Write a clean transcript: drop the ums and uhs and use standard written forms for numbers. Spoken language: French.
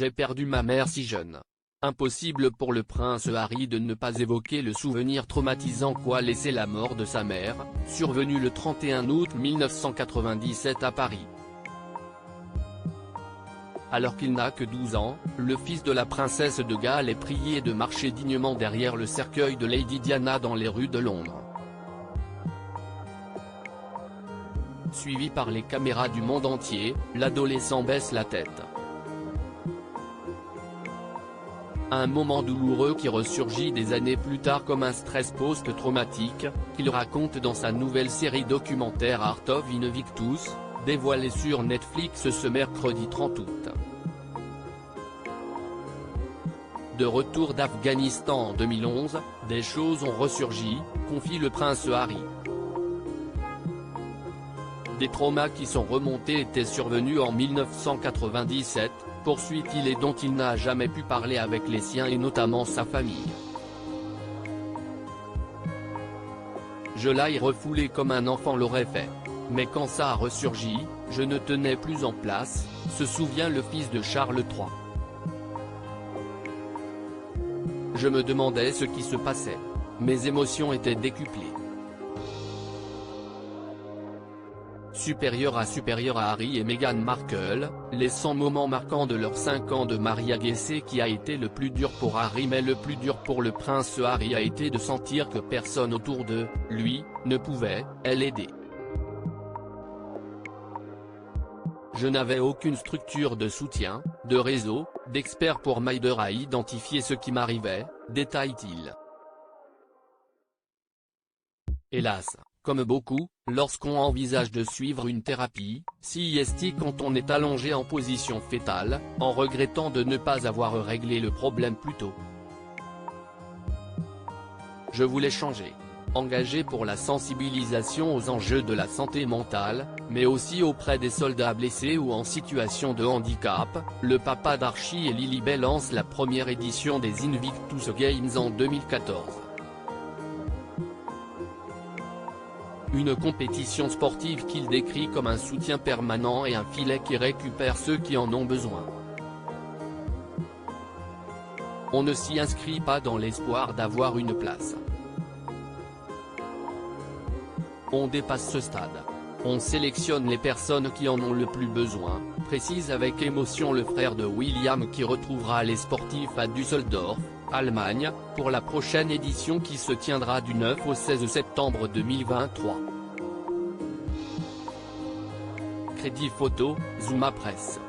J'ai perdu ma mère si jeune. Impossible pour le prince Harry de ne pas évoquer le souvenir traumatisant qu'a laissé la mort de sa mère, survenue le 31 août 1997 à Paris. Alors qu'il n'a que 12 ans, le fils de la princesse de Galles est prié de marcher dignement derrière le cercueil de Lady Diana dans les rues de Londres. Suivi par les caméras du monde entier, l'adolescent baisse la tête. Un moment douloureux qui ressurgit des années plus tard comme un stress post-traumatique, qu'il raconte dans sa nouvelle série documentaire Art of Invictus, dévoilée sur Netflix ce mercredi 30 août. De retour d'Afghanistan en 2011, des choses ont ressurgi, confie le prince Harry. Des traumas qui sont remontés étaient survenus en 1997, poursuit-il, et dont il n'a jamais pu parler avec les siens et notamment sa famille. Je l'ai refoulé comme un enfant l'aurait fait. Mais quand ça a ressurgi, je ne tenais plus en place, se souvient le fils de Charles III. Je me demandais ce qui se passait. Mes émotions étaient décuplées. Supérieur à Harry et Meghan Markle, les 100 moments marquants de leurs 5 ans de mariage. Qui a été le plus dur pour Harry, mais le plus dur pour le prince Harry a été de sentir que personne autour de lui ne pouvait l'aider. Je n'avais aucune structure de soutien, de réseau, d'experts pour m'aider à identifier ce qui m'arrivait, détaille-t-il. Hélas, comme beaucoup, lorsqu'on envisage de suivre une thérapie, CIST quand on est allongé en position fétale, en regrettant de ne pas avoir réglé le problème plus tôt. Je voulais changer. Engagé pour la sensibilisation aux enjeux de la santé mentale, mais aussi auprès des soldats blessés ou en situation de handicap, le papa d'Archie et Lilibet lance la première édition des Invictus Games en 2014. Une compétition sportive qu'il décrit comme un soutien permanent et un filet qui récupère ceux qui en ont besoin. On ne s'y inscrit pas dans l'espoir d'avoir une place. On dépasse ce stade. On sélectionne les personnes qui en ont le plus besoin, précise avec émotion le frère de William, qui retrouvera les sportifs à Düsseldorf, Allemagne, pour la prochaine édition qui se tiendra du 9 au 16 septembre 2023. Crédit photo, Zuma Presse.